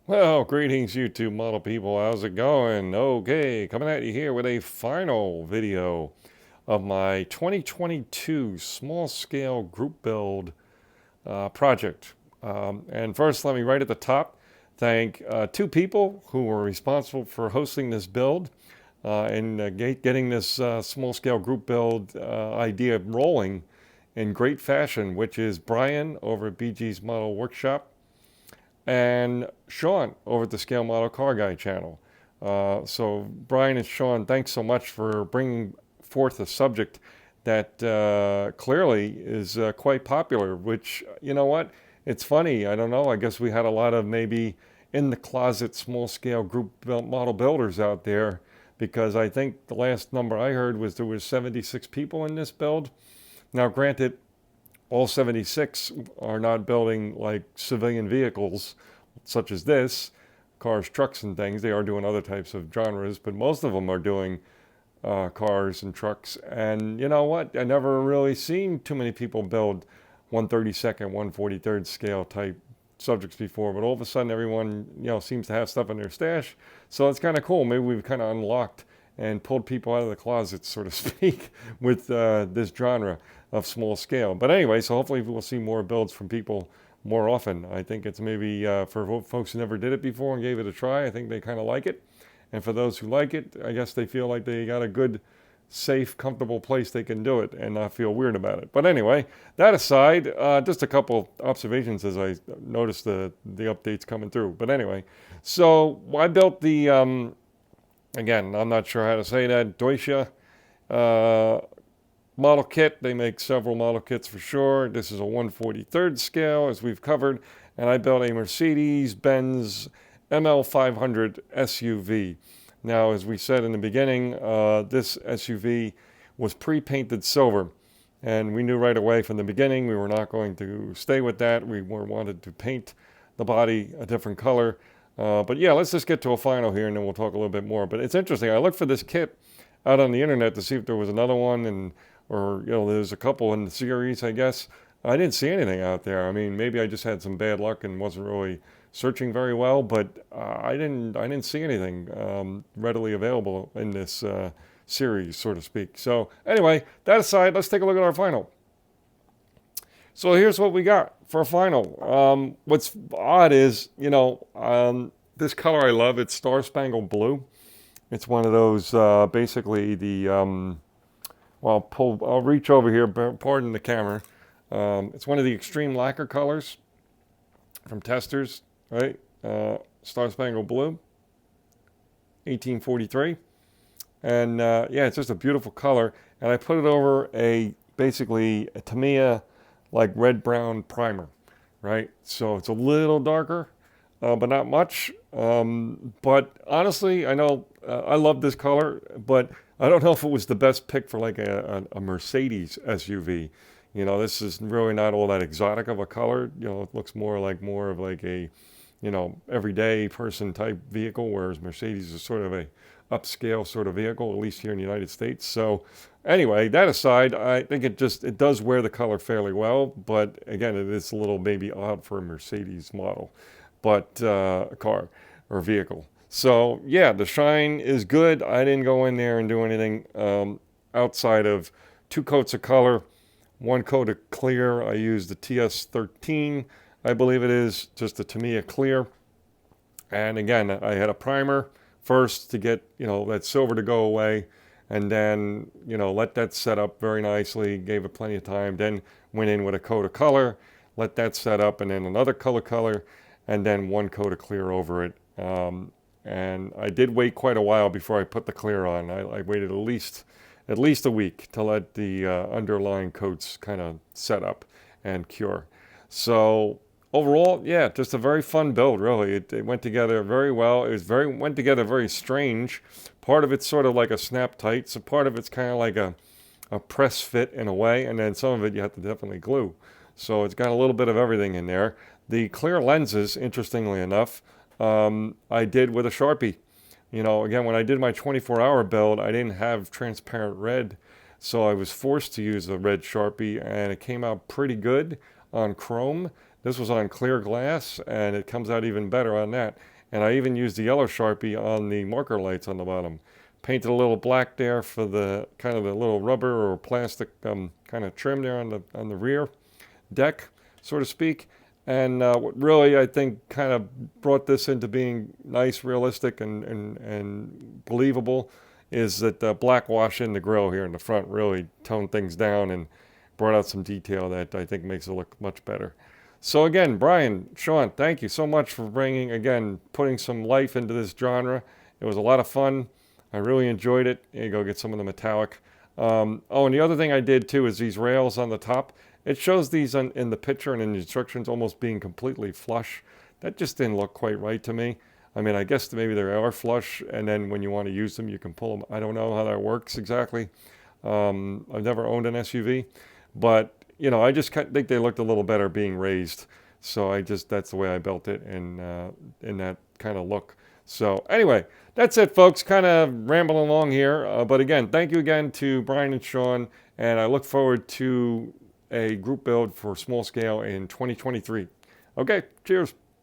Well, greetings, YouTube model people. How's it going? Okay, coming at you here with a final video of my 2022 small scale group build project. And first, let me right at the top thank two people who were responsible for hosting this build and getting this small scale group build idea rolling in great fashion, which is Brian over at BG's Model Workshop and Sean over at the Scale Model Car Guy channel. So, Brian and Sean, thanks so much for bringing forth a subject that clearly is quite popular, which, you know what? It's funny. I don't know. I guess we had a lot of maybe in the closet small scale group model builders out there because I think the last number I heard was there was 76 people in this build. Now, granted, all 76 are not building like civilian vehicles such as this, cars, trucks, and things. They are doing other types of genres, but most of them are doing cars and trucks. And you know what? I never really seen too many people build 132nd, 143rd scale type subjects before, but all of a sudden everyone, seems to have stuff in their stash. So it's kind of cool. Maybe we've kind of unlocked and pulled people out of the closet, so to speak, with this genre of small scale. But anyway, so hopefully we'll see more builds from people more often. I think it's maybe for folks who never did it before and gave it a try, I think they kind of like it. And for those who like it, I guess they feel like they got a good, safe, comfortable place they can do it and not feel weird about it. But anyway, that aside, just a couple observations as I noticed the updates coming through. But anyway, so I built the again, I'm not sure how to say that, Deutsche uh, model kit. They make several model kits for sure. This is a 143rd scale, as we've covered, and I built a Mercedes-Benz ML500 SUV. Now, as we said in the beginning, this SUV was pre-painted silver, and we knew right away from the beginning we were not going to stay with that. We wanted to paint the body a different color. But yeah, let's just get to a final here, and then we'll talk a little bit more. But it's interesting. I looked for this kit out on the internet to see if there was another one, and or there's a couple in the series, I guess. I didn't see anything out there. I mean, maybe I just had some bad luck and wasn't really searching very well, but I didn't see anything readily available in this series, so to speak. So anyway, that aside, let's take a look at our final. So here's what we got for a final. What's odd is, this color I love. It's Star Spangled Blue. It's one of those, basically the, I'll reach over here, pardon the camera. It's one of the extreme lacquer colors from Testors, right? Star Spangled Blue, 1843. And yeah, it's just a beautiful color. And I put it over basically a Tamiya like red brown primer, right? So it's a little darker, but not much. But honestly, I know I love this color, but I don't know if it was the best pick for like a Mercedes SUV. This is really not all that exotic of a color. It looks more of like a, everyday person type vehicle, whereas Mercedes is sort of a upscale sort of vehicle, at least here in the United States. So anyway, that aside, I think it does wear the color fairly well, but again, it is a little maybe odd for a Mercedes model, but car or vehicle. So yeah, the shine is good. I didn't go in there and do anything outside of two coats of color, one coat of clear. I used the TS13, I believe it is, just the Tamiya clear. And again, I had a primer first to get, that silver to go away, and then, let that set up very nicely, gave it plenty of time, then went in with a coat of color, let that set up, and then another color, and then one coat of clear over it. And I did wait quite a while before I put the clear on. I waited at least a week to let the underlying coats kind of set up and cure. So overall, yeah, just a very fun build, really. It went together very well. Went together very strange. Part of it's sort of like a snap tight, so part of it's kind of like a press fit in a way, and then some of it you have to definitely glue. So it's got a little bit of everything in there. The clear lenses, interestingly enough, I did with a Sharpie. Again, when I did my 24-hour build, I didn't have transparent red, so I was forced to use the red Sharpie, and it came out pretty good on chrome. This was on clear glass, and it comes out even better on that. And I even used the yellow Sharpie on the marker lights on the bottom. Painted a little black there for the kind of the little rubber or plastic kind of trim there on the rear deck, so to speak. And what really, I think, kind of brought this into being nice, realistic, and believable is that the black wash in the grill here in the front really toned things down and brought out some detail that I think makes it look much better. So again, Brian, Sean, thank you so much for putting some life into this genre. It was a lot of fun. I really enjoyed it. Here you go, get some of the metallic. Oh, and the other thing I did too is these rails on the top. It shows these in the picture and in the instructions almost being completely flush. That just didn't look quite right to me. I mean, I guess maybe they are flush, and then when you want to use them, you can pull them. I don't know how that works exactly. I've never owned an SUV, but I just think they looked a little better being raised. So that's the way I built it in that kind of look. So anyway, that's it, folks. Kind of rambling along here. But again, thank you again to Brian and Sean. And I look forward to a group build for small scale in 2023. Okay, cheers.